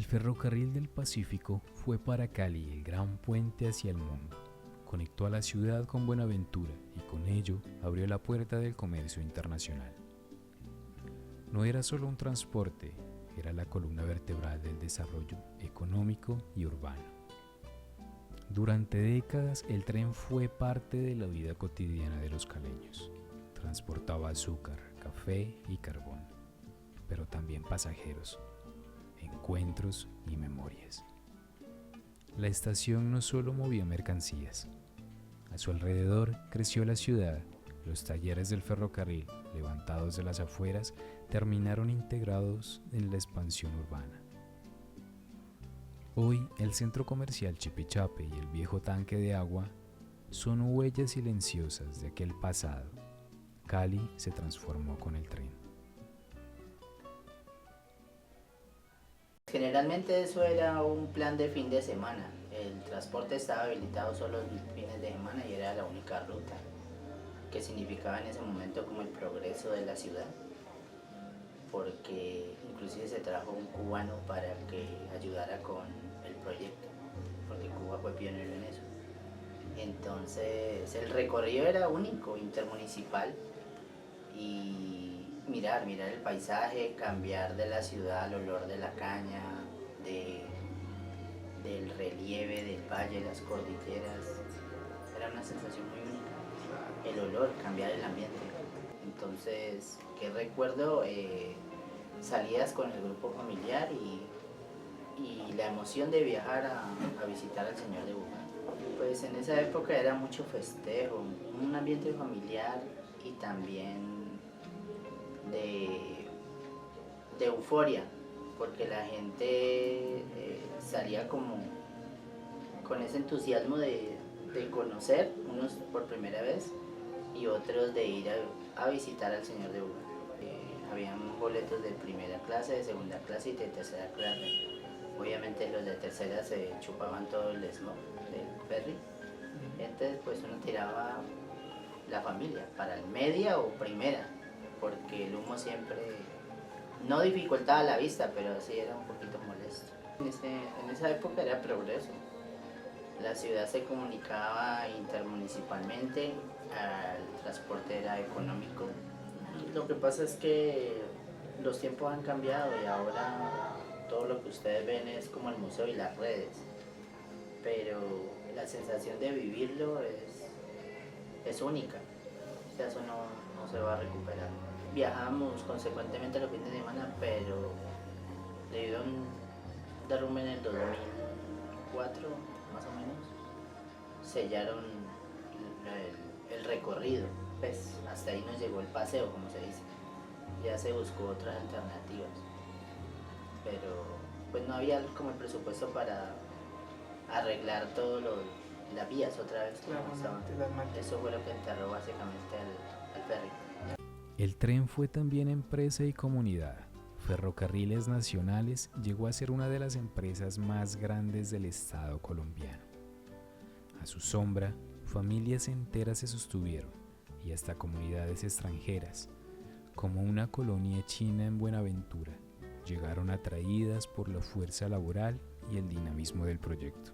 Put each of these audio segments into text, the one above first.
El ferrocarril del Pacífico fue para Cali el gran puente hacia el mundo. Conectó a la ciudad con Buenaventura y con ello abrió la puerta del comercio internacional. No era solo un transporte, era la columna vertebral del desarrollo económico y urbano. Durante décadas el tren fue parte de la vida cotidiana de los caleños. Transportaba azúcar, café y carbón, pero también pasajeros, encuentros y memorias. La estación no solo movía mercancías. A su alrededor creció la ciudad. Los talleres del ferrocarril, levantados de las afueras, terminaron integrados en la expansión urbana. Hoy, el centro comercial Chipichape y el viejo tanque de agua son huellas silenciosas de aquel pasado. Cali se transformó con el tren. Generalmente eso era un plan de fin de semana. El transporte estaba habilitado solo los fines de semana y era la única ruta, que significaba en ese momento como el progreso de la ciudad, porque inclusive se trajo un cubano para que ayudara con el proyecto, porque Cuba fue pionero en eso. Entonces el recorrido era único, intermunicipal, y mirar el paisaje, cambiar de la ciudad al olor de la caña, del relieve del valle, las cordilleras, era una sensación muy única. El olor, cambiar el ambiente. Entonces, ¿qué recuerdo? Salidas con el grupo familiar y la emoción de viajar a visitar al Señor de Bogotá. Pues en esa época era mucho festejo, un ambiente familiar y también de euforia, porque la gente salía como con ese entusiasmo de conocer, unos por primera vez y otros de ir a visitar al Señor de Bogotá. Habían boletos de primera clase, de segunda clase y de tercera clase. Obviamente los de tercera se chupaban todo el smog del ferry. Entonces pues uno tiraba la familia para el media o primera, porque el humo siempre no dificultaba la vista, pero sí era un poquito molesto. En esa época era progreso. La ciudad se comunicaba intermunicipalmente, el transporte era económico. Lo que pasa es que los tiempos han cambiado y ahora todo lo que ustedes ven es como el museo y las redes, pero la sensación de vivirlo es única, o sea, eso no se va a recuperar. Viajamos consecuentemente los fines de semana, pero debido a un derrumbe en el 2004, más o menos, sellaron el recorrido, pues hasta ahí nos llegó el paseo, como se dice. Ya se buscó otras alternativas, pero pues no había como el presupuesto para arreglar todo las vías otra vez. Eso fue lo que enterró básicamente al ferry. El tren fue también empresa y comunidad. Ferrocarriles Nacionales llegó a ser una de las empresas más grandes del Estado colombiano. A su sombra, familias enteras se sostuvieron y hasta comunidades extranjeras, como una colonia china en Buenaventura, llegaron atraídas por la fuerza laboral y el dinamismo del proyecto.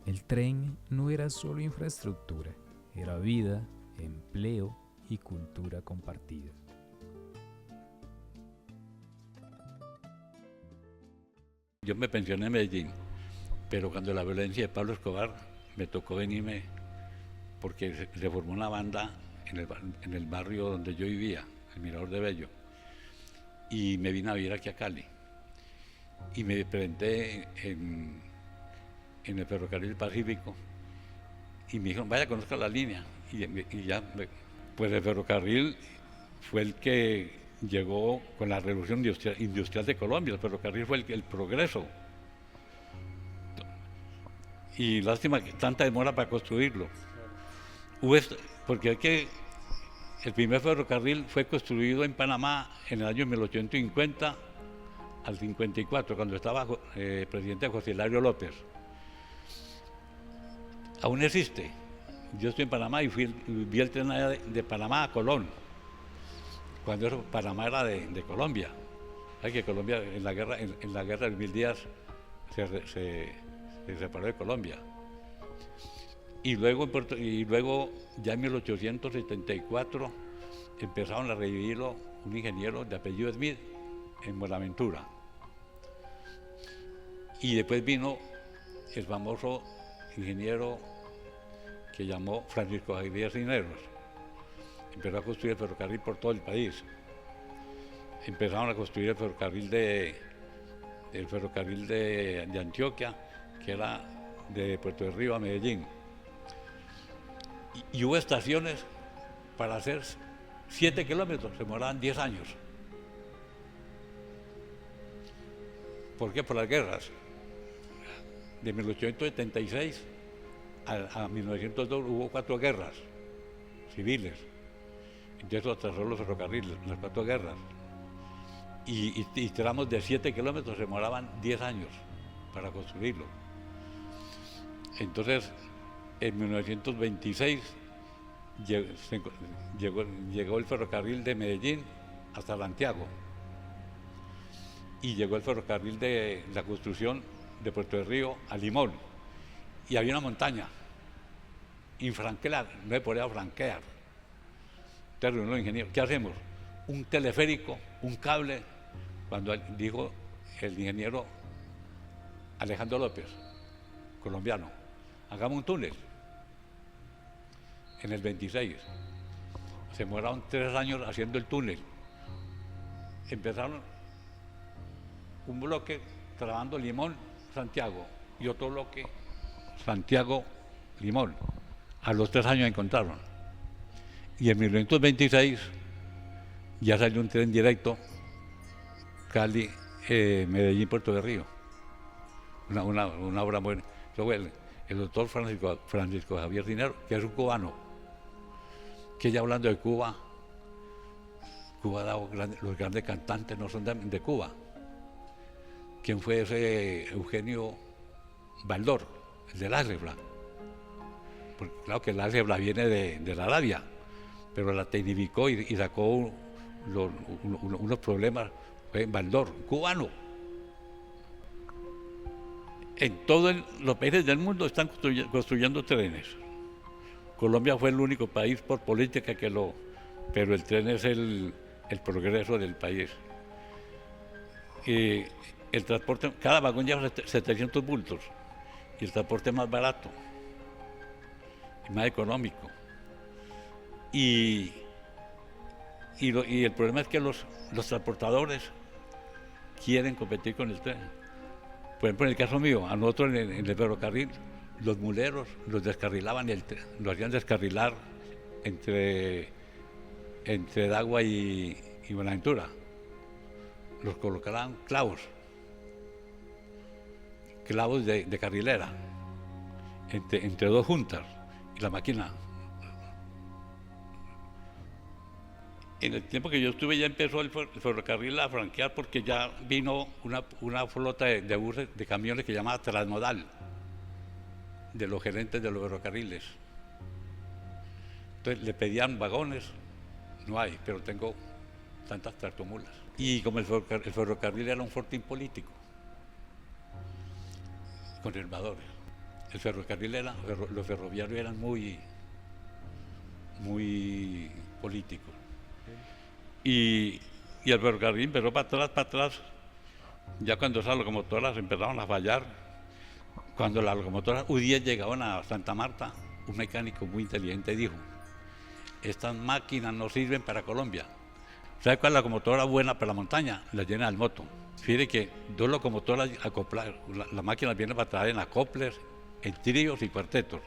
El tren no era solo infraestructura, era vida, empleo y cultura compartida. Yo me pensioné en Medellín, pero cuando la violencia de Pablo Escobar me tocó venirme porque se formó una banda en el barrio donde yo vivía, el Mirador de Bello, y me vine a vivir aquí a Cali. Y me presenté en el Ferrocarril Pacífico y me dijeron, vaya, conozca la línea. Y ya, pues el ferrocarril fue el que llegó con la revolución industrial de Colombia. El ferrocarril fue el progreso. Y lástima que tanta demora para construirlo. Porque el primer ferrocarril fue construido en Panamá en el año 1850 al 54, cuando estaba presidente José Hilario López. Aún existe. Yo estoy en Panamá y vi el tren de Panamá a Colón, cuando Panamá era de Colombia. Hay que Colombia en la guerra de 1000 días se separó de Colombia. Y luego ya en 1874 empezaron a revivirlo un ingeniero de apellido Smith en Buenaventura. Y después vino el famoso ingeniero que llamó Francisco Javier Cisneros. Empezó a construir el ferrocarril por todo el país. Empezaron a construir el ferrocarril de Antioquia, que era de Puerto de Río a Medellín. Y hubo estaciones para hacer 7 kilómetros, se demoraban 10 años. ¿Por qué? Por las guerras. De 1876 a 1902 hubo 4 guerras civiles. Entonces lo atrasó los ferrocarriles, las 4 guerras. Y tramos de 7 kilómetros se demoraban 10 años para construirlo. Entonces, en 1926 llegó el ferrocarril de Medellín hasta Santiago y llegó el ferrocarril de la construcción de Puerto de Río a Limón, y había una montaña infranquear, no se podía franquear. Entonces los ingenieros, ¿qué hacemos? Un teleférico, un cable, cuando dijo el ingeniero Alejandro López, colombiano, hagamos un túnel. En el 26 se demoraron 3 años haciendo el túnel. Empezaron un bloque trabajando Limón, Santiago, y otro bloque Santiago, Limón. A los 3 años encontraron. Y en 1926 ya salió un tren directo Cali, Medellín, Puerto de Río. Una obra muy... El doctor Francisco Javier Cisneros, que es un cubano, que ya hablando de Cuba ha dado los grandes cantantes no son de Cuba. ¿Quién fue ese Eugenio Baldor, el del álgebra? Porque claro que el álgebra viene de la Arabia, pero la tecnificó y sacó unos problemas. Fue Baldor, cubano. En todos los países del mundo están construyendo trenes. Colombia fue el único país por política pero el tren es el progreso del país. Y el transporte, cada vagón lleva 700 bultos, y el transporte es más barato y más económico. Y el problema es que los transportadores quieren competir con el tren. Por ejemplo, en el caso mío, a nosotros en el ferrocarril, los muleros los descarrilaban, lo hacían descarrilar entre Dagua y Buenaventura. Los colocaban clavos de carrilera, entre 2 juntas, y la máquina. En el tiempo que yo estuve ya empezó el ferrocarril a franquear, porque ya vino una flota de buses, de camiones que llamaba transmodal, de los gerentes de los ferrocarriles. Entonces le pedían vagones, no hay, pero tengo tantas tractomulas. Y como el ferrocarril era un fortín político, conservadores. El ferrocarril los ferroviarios eran muy políticos. Y el ferrocarril empezó para atrás, ya cuando esas locomotoras empezaron a fallar. Cuando las locomotoras U10 llegaban a Santa Marta, un mecánico muy inteligente dijo: estas máquinas no sirven para Colombia. ¿Sabe cuál es la locomotora buena para la montaña? La General Motors. Fíjate que 2 locomotoras acopladas, la máquina viene para traer en acoplers, en tríos y cuartetos.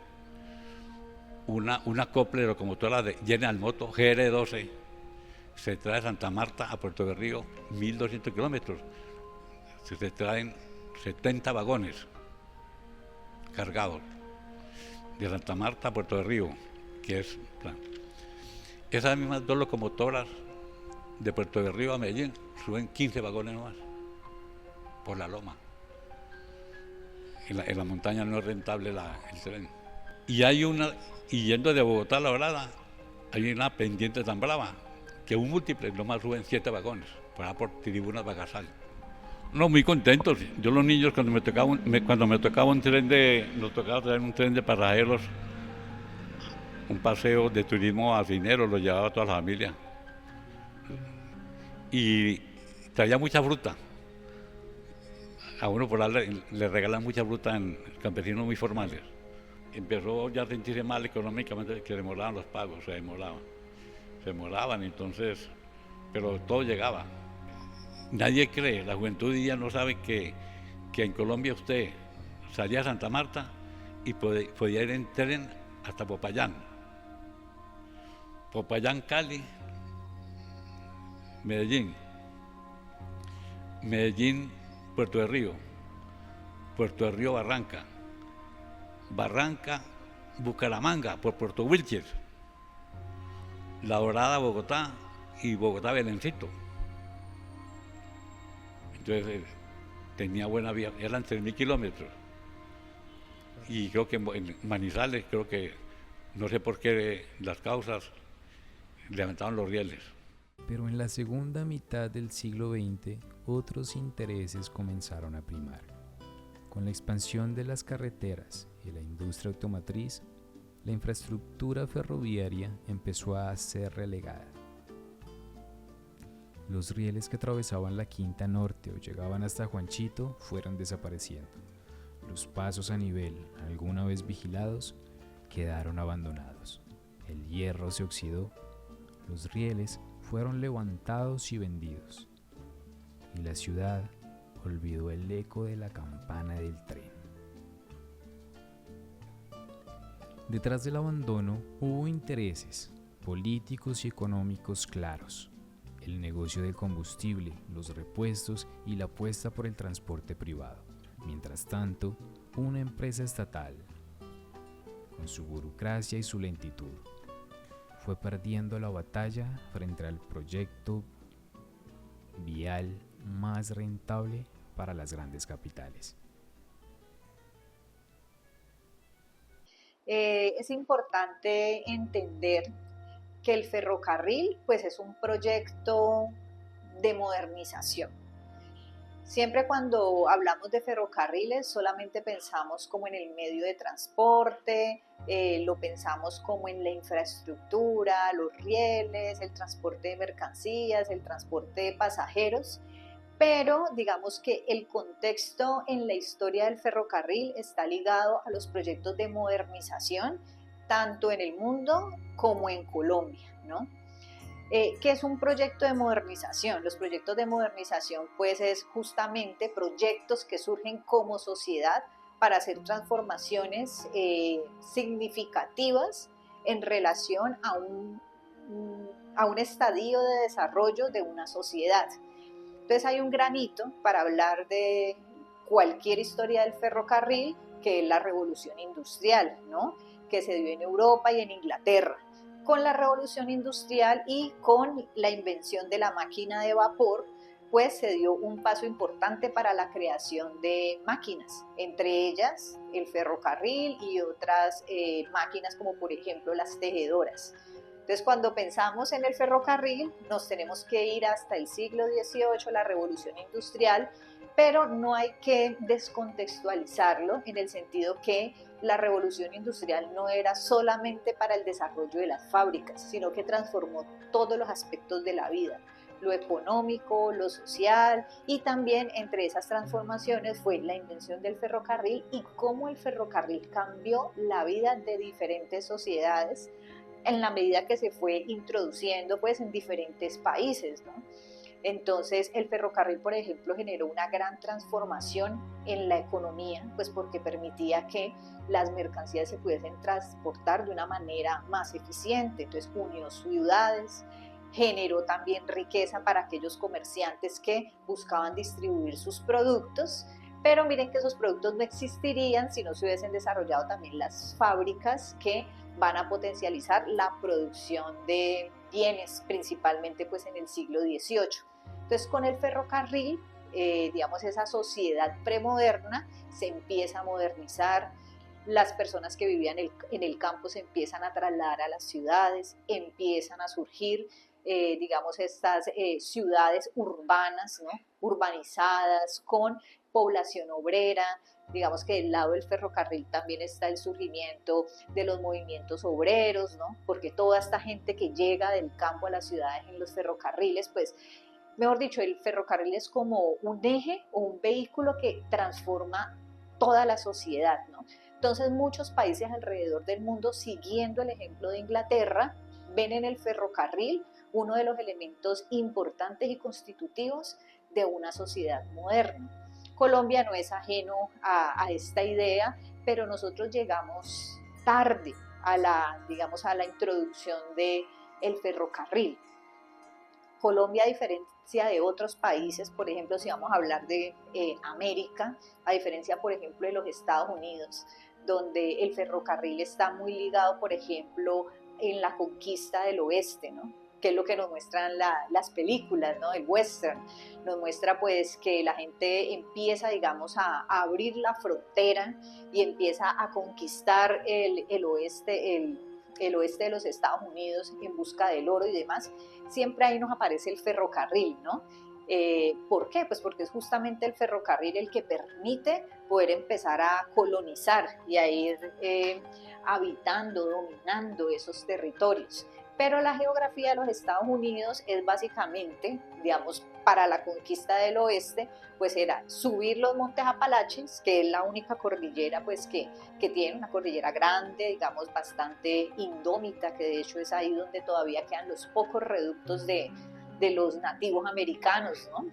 Una acople de locomotora de General Motors GR12 se trae de Santa Marta a Puerto de Río 1.200 kilómetros. Se traen 70 vagones cargados de Santa Marta a Puerto de Río, que es plan. Esas mismas 2 locomotoras de Puerto de Río a Medellín suben 15 vagones más por la loma. En la montaña no es rentable el tren. Y yendo de Bogotá a La Dorada, hay una pendiente tan brava que un múltiple nomás suben 7 vagones. por Tribunas Bagasal. No, muy contentos. Yo los niños cuando me tocaba un tren nos tocaba traer un tren de pasajeros, un paseo de turismo a Cineros, lo llevaba toda la familia. Y traía mucha fruta. A uno por ahí le regalan mucha fruta en campesinos muy formales. Empezó ya a sentirse mal económicamente, que demoraban los pagos, se demoraban, entonces, pero todo llegaba. Nadie cree, la juventud hoy día no sabe que en Colombia usted salía a Santa Marta y podía ir en tren hasta Popayán. Popayán, Cali, Medellín, Puerto de Río, Barranca, Bucaramanga, por Puerto Wilches, La Dorada, Bogotá y Bogotá, Belencito. Entonces tenía buena vía, eran 3.000 kilómetros. Y creo que en Manizales, no sé por qué las causas, levantaron los rieles. Pero en la segunda mitad del siglo XX, otros intereses comenzaron a primar. Con la expansión de las carreteras y la industria automotriz, la infraestructura ferroviaria empezó a ser relegada. Los rieles que atravesaban la Quinta Norte o llegaban hasta Juanchito fueron desapareciendo. Los pasos a nivel, alguna vez vigilados, quedaron abandonados. El hierro se oxidó. Los rieles fueron levantados y vendidos. Y la ciudad olvidó el eco de la campana del tren. Detrás del abandono hubo intereses políticos y económicos claros. El negocio del combustible, los repuestos y la apuesta por el transporte privado. Mientras tanto, una empresa estatal, con su burocracia y su lentitud, fue perdiendo la batalla frente al proyecto vial más rentable para las grandes capitales. Es importante entender que el ferrocarril pues es un proyecto de modernización. Siempre cuando hablamos de ferrocarriles solamente pensamos como en el medio de transporte, lo pensamos como en la infraestructura, los rieles, el transporte de mercancías, el transporte de pasajeros, pero digamos que el contexto en la historia del ferrocarril está ligado a los proyectos de modernización, tanto en el mundo como en Colombia, ¿no? ¿Qué es un proyecto de modernización? Los proyectos de modernización pues es justamente proyectos que surgen como sociedad para hacer transformaciones significativas en relación a un estadio de desarrollo de una sociedad. Entonces hay un granito para hablar de cualquier historia del ferrocarril, que es la revolución industrial, ¿no? Que se dio en Europa y en Inglaterra. Con la revolución industrial y con la invención de la máquina de vapor, pues se dio un paso importante para la creación de máquinas, entre ellas el ferrocarril y otras máquinas como por ejemplo las tejedoras. Entonces cuando pensamos en el ferrocarril nos tenemos que ir hasta el siglo XVIII, la revolución industrial, pero no hay que descontextualizarlo en el sentido que la revolución industrial no era solamente para el desarrollo de las fábricas, sino que transformó todos los aspectos de la vida, lo económico, lo social, y también entre esas transformaciones fue la invención del ferrocarril y cómo el ferrocarril cambió la vida de diferentes sociedades en la medida que se fue introduciendo pues en diferentes países, ¿no? Entonces el ferrocarril, por ejemplo, generó una gran transformación en la economía, pues porque permitía que las mercancías se pudiesen transportar de una manera más eficiente. Entonces unió ciudades, generó también riqueza para aquellos comerciantes que buscaban distribuir sus productos, pero miren que esos productos no existirían si no se hubiesen desarrollado también las fábricas que van a potencializar la producción de bienes, principalmente pues en el siglo XVIII. Entonces con el ferrocarril, digamos, esa sociedad premoderna se empieza a modernizar, las personas que vivían en el campo se empiezan a trasladar a las ciudades, empiezan a surgir digamos, estas ciudades urbanas, ¿no? Urbanizadas, con población obrera. Digamos que del lado del ferrocarril también está el surgimiento de los movimientos obreros, ¿no? Porque toda esta gente que llega del campo a las ciudades en los ferrocarriles, pues, mejor dicho, el ferrocarril es como un eje o un vehículo que transforma toda la sociedad, ¿no? Entonces muchos países alrededor del mundo, siguiendo el ejemplo de Inglaterra, ven en el ferrocarril uno de los elementos importantes y constitutivos de una sociedad moderna. Colombia no es ajeno a esta idea, pero nosotros llegamos tarde a digamos, a la introducción del ferrocarril. Colombia, a diferencia de otros países, por ejemplo, si vamos a hablar de América, a diferencia, por ejemplo, de los Estados Unidos, donde el ferrocarril está muy ligado, por ejemplo, en la conquista del oeste, ¿no? Que es lo que nos muestran las películas, ¿no? El western nos muestra pues que la gente empieza, digamos, a abrir la frontera y empieza a conquistar el oeste de los Estados Unidos en busca del oro y demás. Siempre ahí nos aparece el ferrocarril, ¿no? ¿Por qué? Pues porque es justamente el ferrocarril el que permite poder empezar a colonizar y a ir habitando, dominando esos territorios. Pero la geografía de los Estados Unidos es básicamente, digamos, para la conquista del oeste, pues era subir los montes Apalaches, que es la única cordillera pues que tiene una cordillera grande, digamos, bastante indómita, que de hecho es ahí donde todavía quedan los pocos reductos de los nativos americanos, ¿no?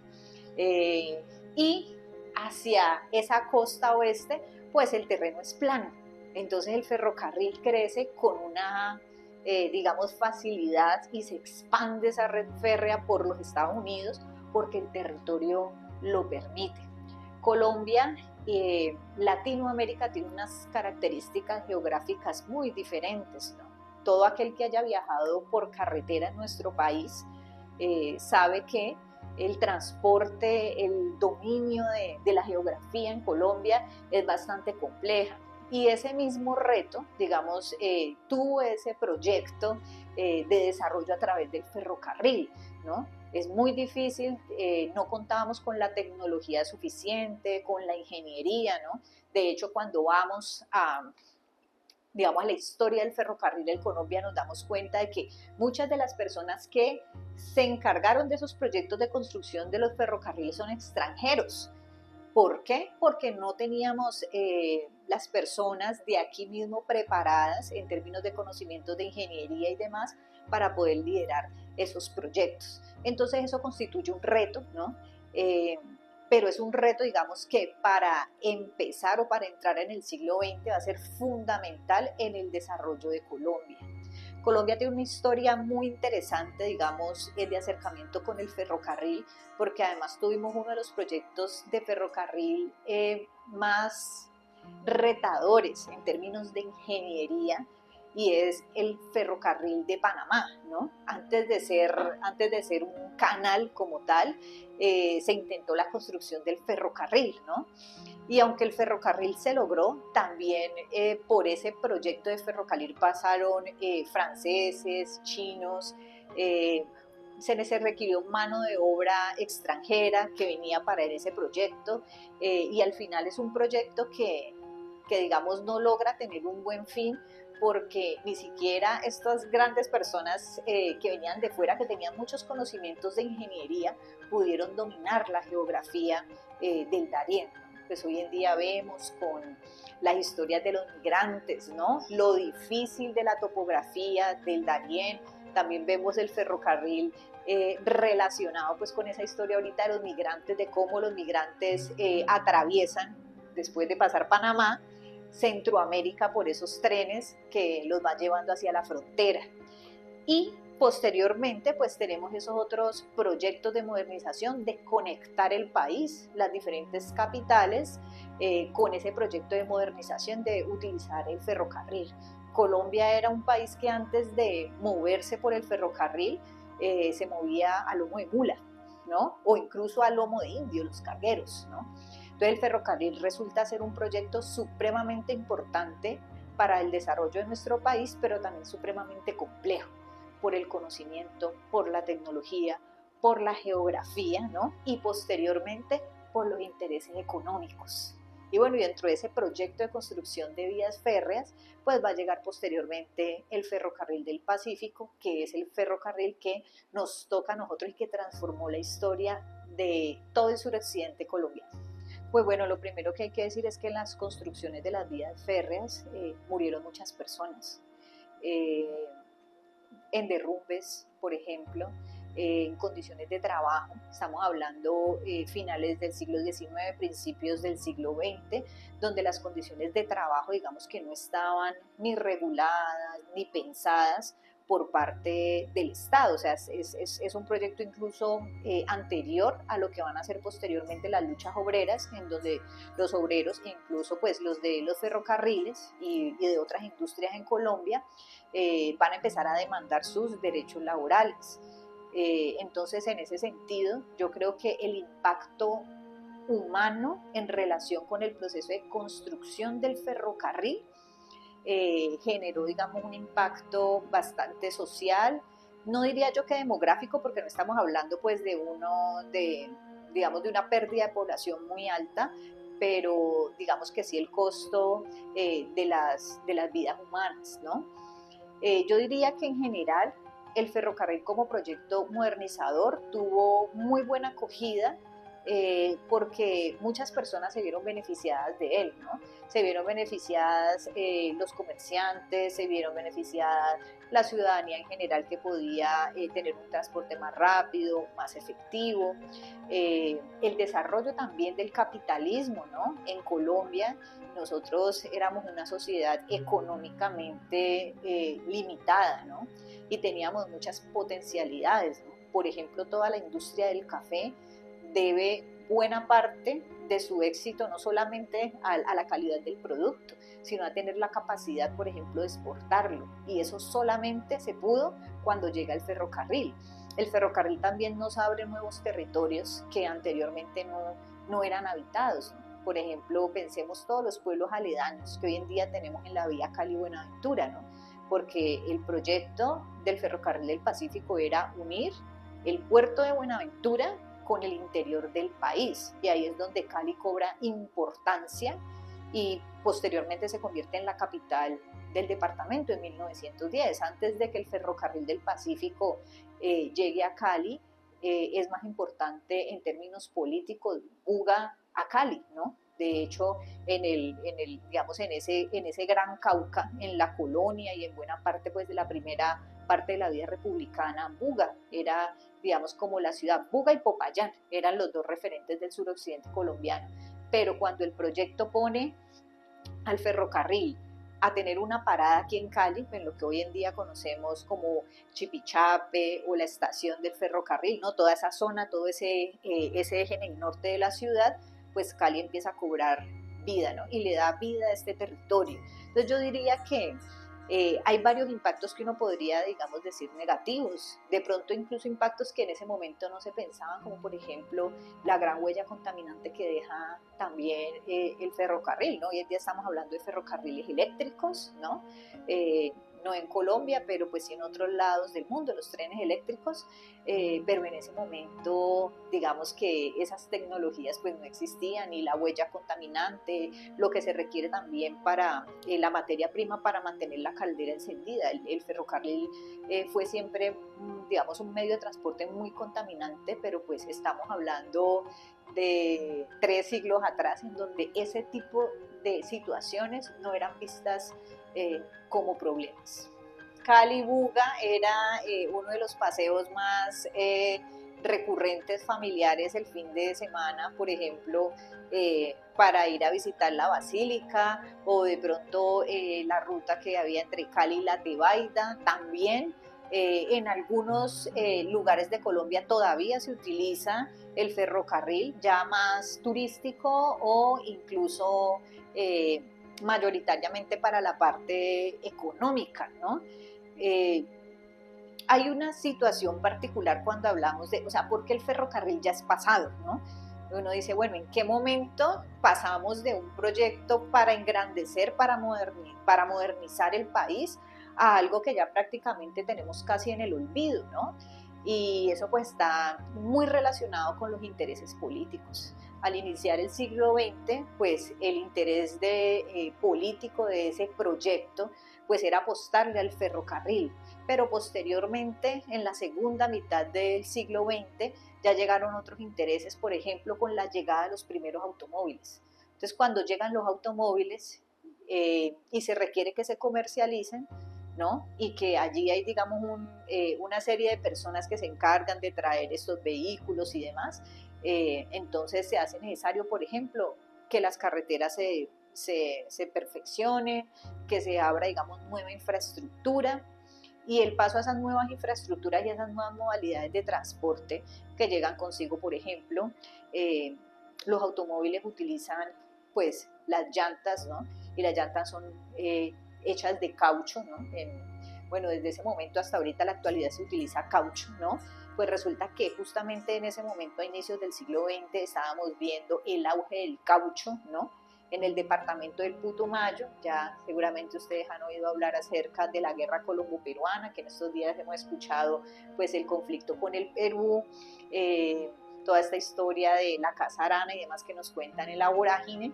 Y hacia esa costa oeste, pues el terreno es plano. Entonces el ferrocarril crece con una digamos, facilidad y se expande esa red férrea por los Estados Unidos porque el territorio lo permite. Colombia, Latinoamérica tiene unas características geográficas muy diferentes, ¿no? Todo aquel que haya viajado por carretera en nuestro país sabe que el transporte, el dominio de la geografía en Colombia es bastante compleja. Y ese mismo reto, digamos, tuvo ese proyecto de desarrollo a través del ferrocarril, ¿no? Es muy difícil, no contábamos con la tecnología suficiente, con la ingeniería, ¿no? De hecho, cuando vamos digamos, a la historia del ferrocarril en Colombia, nos damos cuenta de que muchas de las personas que se encargaron de esos proyectos de construcción de los ferrocarriles son extranjeros. ¿Por qué? Porque no teníamos las personas de aquí mismo preparadas en términos de conocimientos de ingeniería y demás para poder liderar esos proyectos. Entonces eso constituye un reto, ¿no? Pero es un reto, digamos, que para empezar o para entrar en el siglo XX va a ser fundamental en el desarrollo de Colombia. Colombia tiene una historia muy interesante, digamos, de acercamiento con el ferrocarril, porque además tuvimos uno de los proyectos de ferrocarril más retadores en términos de ingeniería, y es el ferrocarril de Panamá, ¿no? Antes de ser un canal como tal, se intentó la construcción del ferrocarril, ¿no? Y aunque el ferrocarril se logró, también por ese proyecto de ferrocarril pasaron franceses, chinos, se requirió mano de obra extranjera que venía para ese proyecto, y al final es un proyecto que digamos no logra tener un buen fin, porque ni siquiera estas grandes personas que venían de fuera, que tenían muchos conocimientos de ingeniería, pudieron dominar la geografía del Darién. Pues hoy en día vemos con las historias de los migrantes, ¿no? Lo difícil de la topografía del Darién. También vemos el ferrocarril relacionado pues con esa historia ahorita de los migrantes, de cómo los migrantes atraviesan, después de pasar Panamá, Centroamérica por esos trenes que los van llevando hacia la frontera. Y posteriormente pues tenemos esos otros proyectos de modernización, de conectar el país, las diferentes capitales, con ese proyecto de modernización de utilizar el ferrocarril. Colombia era un país que antes de moverse por el ferrocarril se movía a lomo de mula, ¿no? O incluso a lomo de indio, los cargueros, ¿no? Entonces el ferrocarril resulta ser un proyecto supremamente importante para el desarrollo de nuestro país, pero también supremamente complejo, por el conocimiento, por la tecnología, por la geografía, ¿no? Y posteriormente por los intereses económicos. Y bueno, y dentro de ese proyecto de construcción de vías férreas, pues va a llegar posteriormente el ferrocarril del Pacífico, que es el ferrocarril que nos toca a nosotros y que transformó la historia de todo el suroccidente colombiano. Pues bueno, lo primero que hay que decir es que en las construcciones de las vías férreas murieron muchas personas. En derrumbes, por ejemplo, en condiciones de trabajo, estamos hablando finales del siglo XIX, principios del siglo XX, donde las condiciones de trabajo, digamos que no estaban ni reguladas ni pensadas por parte del Estado, o sea, es un proyecto incluso anterior a lo que van a ser posteriormente las luchas obreras, en donde los obreros, incluso pues los de los ferrocarriles y de otras industrias en Colombia, van a empezar a demandar sus derechos laborales. Entonces, en ese sentido, yo creo que el impacto humano en relación con el proceso de construcción del ferrocarril generó, digamos, un impacto bastante social, no diría yo que demográfico, porque no estamos hablando pues digamos, de una pérdida de población muy alta, pero digamos que sí el costo de las vidas humanas, ¿no? Yo diría que en general el ferrocarril como proyecto modernizador tuvo muy buena acogida porque muchas personas se vieron beneficiadas de él, ¿no? Se vieron beneficiadas los comerciantes, se vieron beneficiadas la ciudadanía en general que podía tener un transporte más rápido, más efectivo. El desarrollo también del capitalismo, ¿no? En Colombia nosotros éramos una sociedad económicamente limitada, ¿no? Y teníamos muchas potencialidades, ¿no? Por ejemplo, toda la industria del café debe buena parte de su éxito no solamente a la calidad del producto, sino a tener la capacidad, por ejemplo, de exportarlo. Y eso solamente se pudo cuando llega el ferrocarril. El ferrocarril también nos abre nuevos territorios que anteriormente no eran habitados. Por ejemplo, pensemos todos los pueblos aledaños que hoy en día tenemos en la vía Cali-Buenaventura, ¿no? Porque el proyecto del ferrocarril del Pacífico era unir el puerto de Buenaventura con el interior del país, y ahí es donde Cali cobra importancia y posteriormente se convierte en la capital del departamento en 1910. Antes de que el ferrocarril del Pacífico llegue a Cali, es más importante en términos políticos Buga a Cali, ¿no? De hecho, digamos, en ese gran Cauca, en la colonia y en buena parte pues, de la primera parte de la vida republicana, Buga era, digamos, como la ciudad. Buga y Popayán eran los dos referentes del suroccidente colombiano. Pero cuando el proyecto pone al ferrocarril a tener una parada aquí en Cali, en lo que hoy en día conocemos como Chipichape o la estación del ferrocarril, ¿no? Toda esa zona, todo ese eje en el norte de la ciudad, pues Cali empieza a cobrar vida, ¿no? Y le da vida a este territorio. Entonces yo diría que hay varios impactos que uno podría, digamos, decir negativos, de pronto incluso impactos que en ese momento no se pensaban, como por ejemplo la gran huella contaminante que deja también el ferrocarril, ¿no? Hoy en día estamos hablando de ferrocarriles eléctricos, ¿no? No en Colombia, pero pues sí en otros lados del mundo, los trenes eléctricos, pero en ese momento, digamos que esas tecnologías pues no existían, y la huella contaminante, lo que se requiere también para la materia prima para mantener la caldera encendida. El ferrocarril fue siempre, digamos, un medio de transporte muy contaminante, pero pues estamos hablando de 3 siglos atrás, en donde ese tipo de situaciones no eran vistas como problemas. Cali-Buga era uno de los paseos más recurrentes familiares el fin de semana, por ejemplo, para ir a visitar la basílica, o de pronto la ruta que había entre Cali y La Tebaida. También en algunos lugares de Colombia todavía se utiliza el ferrocarril, ya más turístico o incluso mayoritariamente para la parte económica, ¿no? Hay una situación particular cuando hablamos de, o sea, porque el ferrocarril ya es pasado, ¿no? Uno dice, bueno, ¿en qué momento pasamos de un proyecto para engrandecer, para modernizar el país, a algo que ya prácticamente tenemos casi en el olvido, ¿no? Y eso pues está muy relacionado con los intereses políticos. Al iniciar el siglo XX, pues el interés político de ese proyecto pues era apostarle al ferrocarril, pero posteriormente, en la segunda mitad del siglo XX, ya llegaron otros intereses, por ejemplo, con la llegada de los primeros automóviles. Entonces, cuando llegan los automóviles y se requiere que se comercialicen, ¿no? Y que allí hay, digamos, una serie de personas que se encargan de traer estos vehículos y demás, entonces se hace necesario, por ejemplo, que las carreteras se perfeccionen, que se abra, digamos, nueva infraestructura, y el paso a esas nuevas infraestructuras y a esas nuevas modalidades de transporte que llegan consigo, por ejemplo, los automóviles utilizan pues las llantas, ¿no? Y las llantas son hechas de caucho, ¿no? Bueno, desde ese momento hasta ahorita la actualidad se utiliza caucho, ¿no? Pues resulta que justamente en ese momento, a inicios del siglo XX, estábamos viendo el auge del caucho, ¿no? En el departamento del Putumayo, ya seguramente ustedes han oído hablar acerca de la guerra colombo-peruana, que en estos días hemos escuchado pues el conflicto con el Perú, toda esta historia de la Casa Arana y demás que nos cuentan en la vorágine,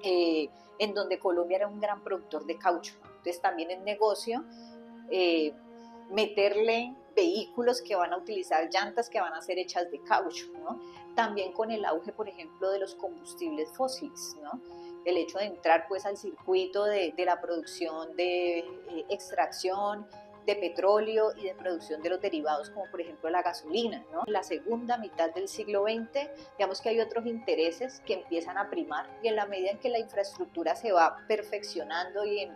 en donde Colombia era un gran productor de caucho. Entonces también es negocio meterle vehículos que van a utilizar llantas que van a ser hechas de caucho, ¿no? También con el auge, por ejemplo, de los combustibles fósiles, ¿no? El hecho de entrar pues al circuito de la producción de extracción de petróleo y de producción de los derivados, como por ejemplo la gasolina, ¿no? En la segunda mitad del siglo XX, digamos que hay otros intereses que empiezan a primar, y en la medida en que la infraestructura se va perfeccionando y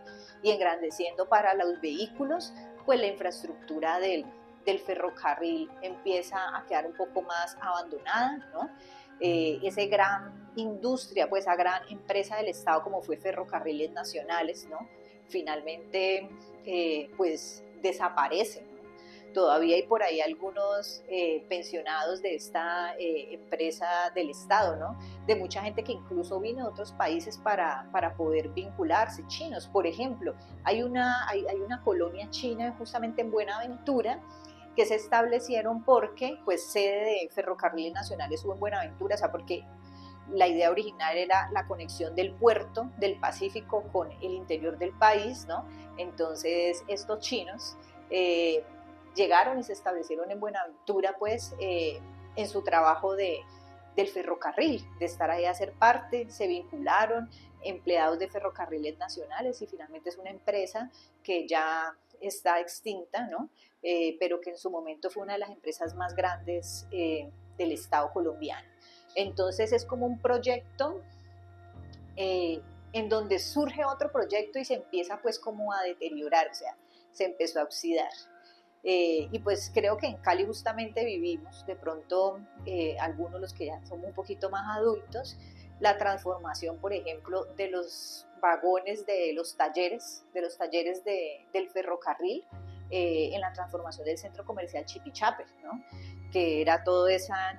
engrandeciendo para los vehículos, pues la infraestructura del ferrocarril empieza a quedar un poco más abandonada, ¿no? Esa gran industria, pues esa gran empresa del Estado como fue Ferrocarriles Nacionales, ¿no? Finalmente, pues desaparece, ¿no? Todavía hay por ahí algunos pensionados de esta empresa del Estado, ¿no? De mucha gente que incluso vino de otros países para poder vincularse, chinos, por ejemplo. Hay una colonia china justamente en Buenaventura, que se establecieron porque pues sede de Ferrocarriles Nacionales hubo en Buenaventura, o sea, porque la idea original era la conexión del puerto del Pacífico con el interior del país, ¿no? Entonces estos chinos llegaron y se establecieron en Buenaventura, pues en su trabajo del ferrocarril, de estar ahí a ser parte, se vincularon, empleados de Ferrocarriles Nacionales, y finalmente es una empresa que ya está extinta, ¿no? Pero que en su momento fue una de las empresas más grandes del Estado colombiano. Entonces es como un proyecto en donde surge otro proyecto y se empieza pues como a deteriorar, o sea, se empezó a oxidar. Y pues creo que en Cali justamente vivimos, de pronto algunos los que ya somos un poquito más adultos, la transformación, por ejemplo, de los vagones de los talleres del ferrocarril, en la transformación del centro comercial Chipichape, ¿no? Que era toda esa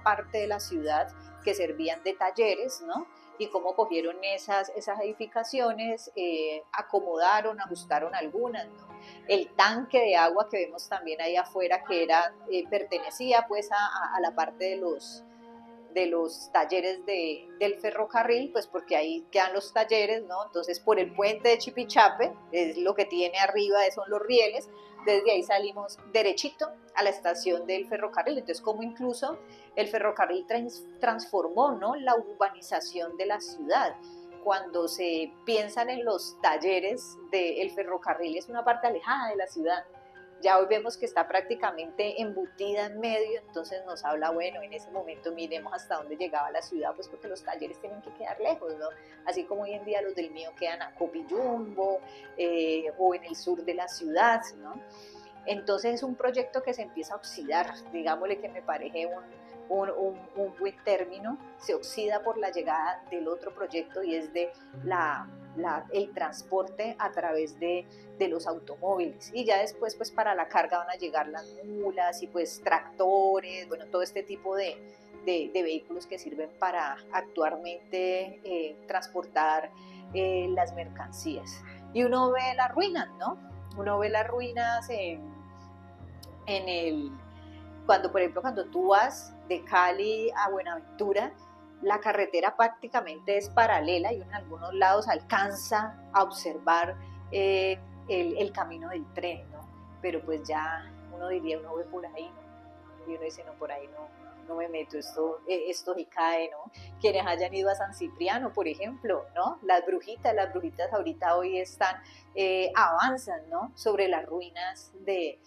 parte de la ciudad que servían de talleres, ¿no? Y cómo cogieron esas edificaciones, acomodaron, ajustaron algunas, ¿no? El tanque de agua que vemos también ahí afuera, que pertenecía pues a la parte de los talleres del ferrocarril, pues porque ahí quedan los talleres, ¿no? Entonces por el puente de Chipichape, es lo que tiene arriba, son los rieles, desde ahí salimos derechito a la estación del ferrocarril. Entonces como incluso el ferrocarril transformó, ¿no?, la urbanización de la ciudad. Cuando se piensan en los talleres del ferrocarril, es una parte alejada de la ciudad. Ya hoy vemos que está prácticamente embutida en medio, entonces nos habla, bueno, en ese momento miremos hasta dónde llegaba la ciudad, pues porque los talleres tienen que quedar lejos, ¿no? Así como hoy en día los del mío quedan a Copiyumbo o en el sur de la ciudad, ¿no? Entonces es un proyecto que se empieza a oxidar, digámosle que me parece un buen término, se oxida por la llegada del otro proyecto, y es de el transporte a través de los automóviles, y ya después pues para la carga van a llegar las mulas y pues tractores, bueno, todo este tipo de vehículos que sirven para actualmente transportar las mercancías. y uno ve las ruinas, ¿no? Uno ve las ruinas cuando, por ejemplo, cuando tú vas de Cali a Buenaventura, la carretera prácticamente es paralela y uno en algunos lados alcanza a observar el camino del tren, ¿no? Pero pues ya uno diría, uno ve por ahí, ¿no? Y uno dice, no, por ahí no me meto, esto sí cae, ¿no? Quienes hayan ido a San Cipriano, por ejemplo, ¿no? Las brujitas ahorita hoy avanzan, ¿no? Sobre las ruinas de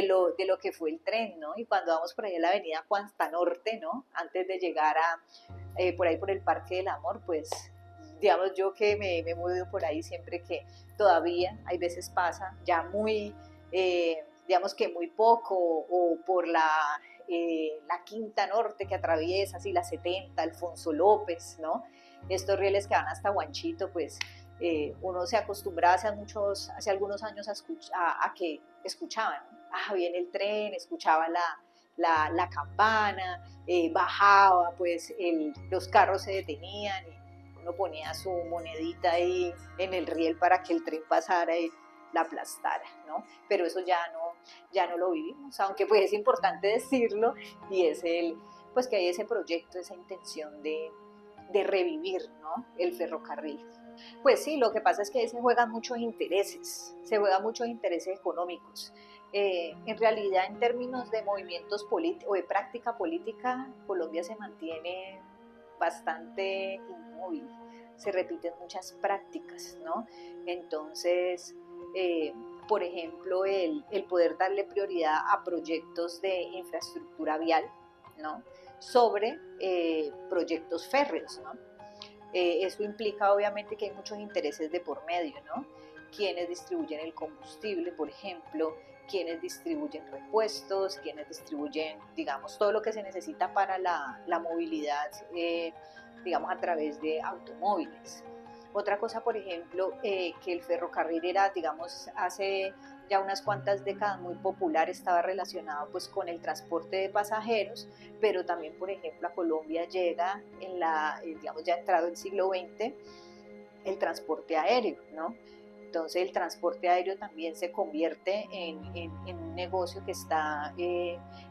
lo que fue el tren, ¿no? Y cuando vamos por ahí a la avenida Cuanza Norte, ¿no? Antes de llegar por ahí por el Parque del Amor, pues digamos yo que me he movido por ahí siempre que todavía hay veces pasa ya muy, digamos que muy poco, o por la Quinta Norte que atraviesa así la 70, Alfonso López, ¿no? Estos rieles que van hasta Huanchito, pues uno se acostumbraba hace algunos años a que escuchaban, ¿no? Viene el tren, escuchaba la campana, bajaba, pues los carros se detenían y uno ponía su monedita ahí en el riel para que el tren pasara y la aplastara, ¿no? Pero eso ya no lo vivimos, aunque pues es importante decirlo, y es pues que hay ese proyecto, esa intención de revivir, ¿no? El ferrocarril. Pues sí, lo que pasa es que ahí se juegan muchos intereses económicos. En realidad, en términos de movimientos políticos o de práctica política, Colombia se mantiene bastante inmóvil, se repiten muchas prácticas, ¿no? Entonces, por ejemplo, el poder darle prioridad a proyectos de infraestructura vial, ¿no? Sobre proyectos férreos, ¿no? Eso implica obviamente que hay muchos intereses de por medio, ¿no? Quienes distribuyen el combustible, por ejemplo, quienes distribuyen repuestos, quienes distribuyen, digamos, todo lo que se necesita para la movilidad, digamos, a través de automóviles. Otra cosa, por ejemplo, que el ferrocarril era, digamos, hace ya unas cuantas décadas muy popular, estaba relacionado pues con el transporte de pasajeros, pero también, por ejemplo, a Colombia llega digamos, ya entrado el siglo XX, el transporte aéreo, ¿no? Entonces el transporte aéreo también se convierte en un negocio que está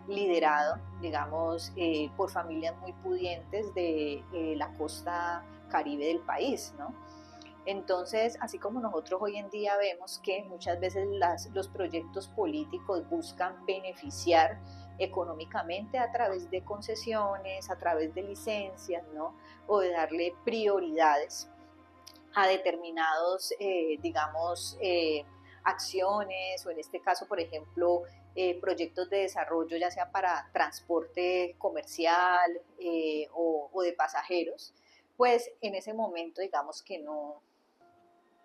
liderado, digamos, por familias muy pudientes de la costa caribe del país, ¿no? Entonces, así como nosotros hoy en día vemos que muchas veces los proyectos políticos buscan beneficiar económicamente a través de concesiones, a través de licencias, ¿no? O de darle prioridades a determinados, digamos, acciones, o en este caso, por ejemplo, proyectos de desarrollo, ya sea para transporte comercial o de pasajeros, pues en ese momento, digamos que no,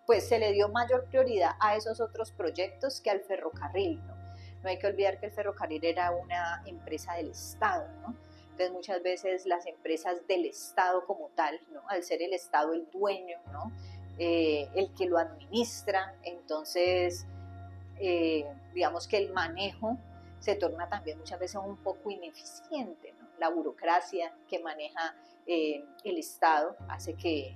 pues se le dio mayor prioridad a esos otros proyectos que al ferrocarril, ¿no? No hay que olvidar que el ferrocarril era una empresa del Estado, ¿no? Entonces muchas veces las empresas del Estado como tal, ¿no? Al ser el Estado el dueño, ¿no? El que lo administra, entonces digamos que el manejo se torna también muchas veces un poco ineficiente, ¿no? La burocracia que maneja el Estado hace que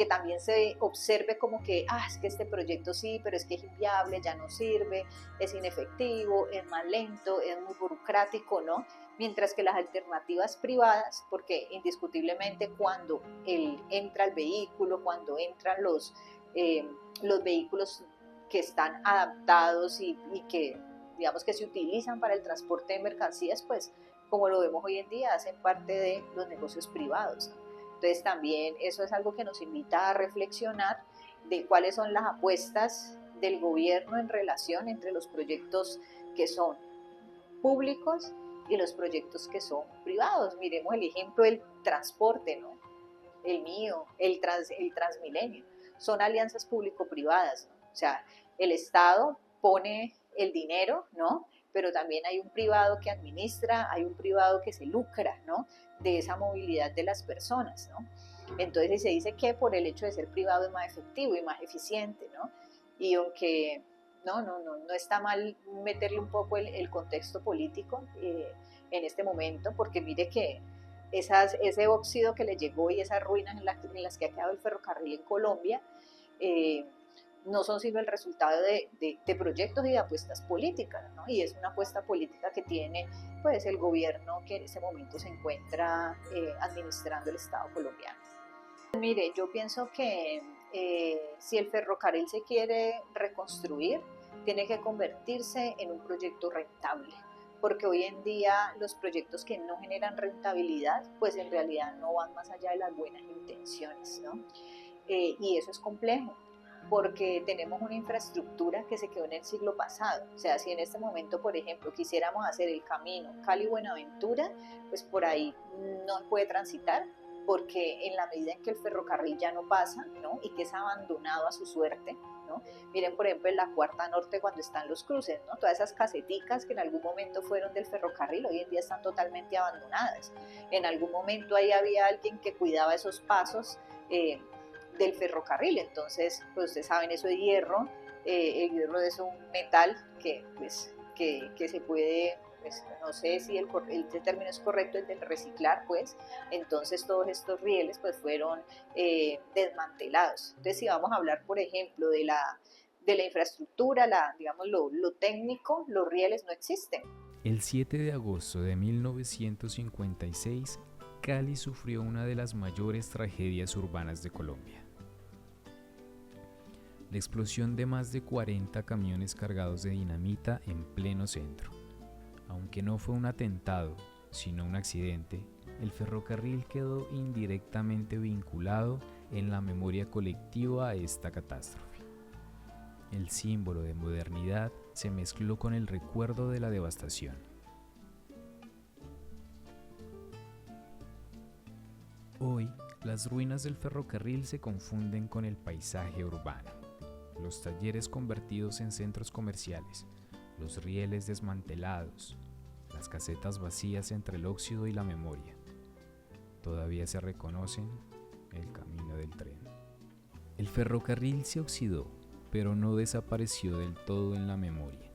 también se observe como que, es que este proyecto sí, pero es que es inviable, ya no sirve, es inefectivo, es más lento, es muy burocrático, ¿no? Mientras que las alternativas privadas, porque indiscutiblemente cuando entra el vehículo, cuando entran los vehículos que están adaptados y que, digamos, que se utilizan para el transporte de mercancías, pues, como lo vemos hoy en día, hacen parte de los negocios privados, ¿no? Entonces también eso es algo que nos invita a reflexionar de cuáles son las apuestas del gobierno en relación entre los proyectos que son públicos y los proyectos que son privados. Miremos el ejemplo del transporte, ¿no? El mío, el Transmilenio, son alianzas público-privadas, ¿no? O sea, el Estado pone el dinero, ¿no? Pero también hay un privado que administra, hay un privado que se lucra, ¿no? De esa movilidad de las personas, ¿no? Entonces se dice que por el hecho de ser privado es más efectivo y más eficiente, ¿no? Y aunque no está mal meterle un poco el contexto político en este momento, porque mire que ese óxido que le llegó y esas ruinas en las que ha quedado el ferrocarril en Colombia, no son sino el resultado de proyectos y de apuestas políticas, ¿no? Y es una apuesta política que tiene pues el gobierno que en ese momento se encuentra administrando el Estado colombiano. Mire, yo pienso que si el ferrocarril se quiere reconstruir, tiene que convertirse en un proyecto rentable, porque hoy en día los proyectos que no generan rentabilidad, pues en realidad no van más allá de las buenas intenciones, ¿no? Y eso es complejo, porque tenemos una infraestructura que se quedó en el siglo pasado. O sea, si en este momento, por ejemplo, quisiéramos hacer el camino Cali-Buenaventura, pues por ahí no puede transitar, porque en la medida en que el ferrocarril ya no pasa, ¿no? Y que es abandonado a su suerte, ¿no? Miren, por ejemplo, en la Cuarta Norte cuando están los cruces, ¿no? Todas esas caseticas que en algún momento fueron del ferrocarril, hoy en día están totalmente abandonadas. En algún momento ahí había alguien que cuidaba esos pasos del ferrocarril, entonces, pues ustedes saben, eso de hierro, el hierro es un metal que, pues, que se puede, pues, no sé si el término es correcto, el del reciclar, pues, entonces todos estos rieles, pues, fueron desmantelados. Entonces, si vamos a hablar, por ejemplo, de la infraestructura, digamos, lo técnico, los rieles no existen. El 7 de agosto de 1956, Cali sufrió una de las mayores tragedias urbanas de Colombia. La explosión de más de 40 camiones cargados de dinamita en pleno centro. Aunque no fue un atentado, sino un accidente, el ferrocarril quedó indirectamente vinculado en la memoria colectiva a esta catástrofe. El símbolo de modernidad se mezcló con el recuerdo de la devastación. Hoy, las ruinas del ferrocarril se confunden con el paisaje urbano. Los talleres convertidos en centros comerciales, los rieles desmantelados, las casetas vacías entre el óxido y la memoria. Todavía se reconocen el camino del tren. El ferrocarril se oxidó, pero no desapareció del todo en la memoria.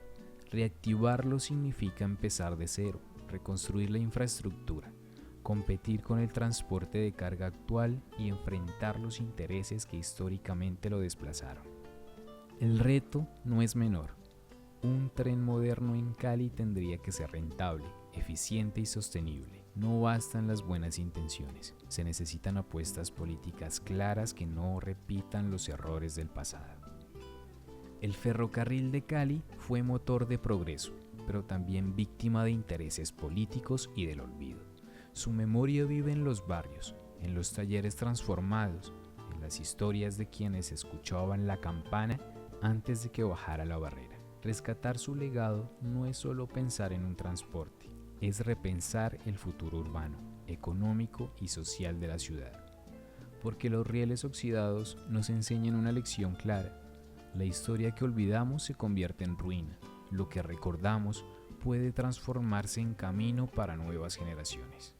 Reactivarlo significa empezar de cero, reconstruir la infraestructura, competir con el transporte de carga actual y enfrentar los intereses que históricamente lo desplazaron. El reto no es menor. Un tren moderno en Cali tendría que ser rentable, eficiente y sostenible. No bastan las buenas intenciones, se necesitan apuestas políticas claras que no repitan los errores del pasado. El ferrocarril de Cali fue motor de progreso, pero también víctima de intereses políticos y del olvido. Su memoria vive en los barrios, en los talleres transformados, en las historias de quienes escuchaban la campana antes de que bajara la barrera. Rescatar su legado no es solo pensar en un transporte, es repensar el futuro urbano, económico y social de la ciudad. Porque los rieles oxidados nos enseñan una lección clara. La historia que olvidamos se convierte en ruina. Lo que recordamos puede transformarse en camino para nuevas generaciones.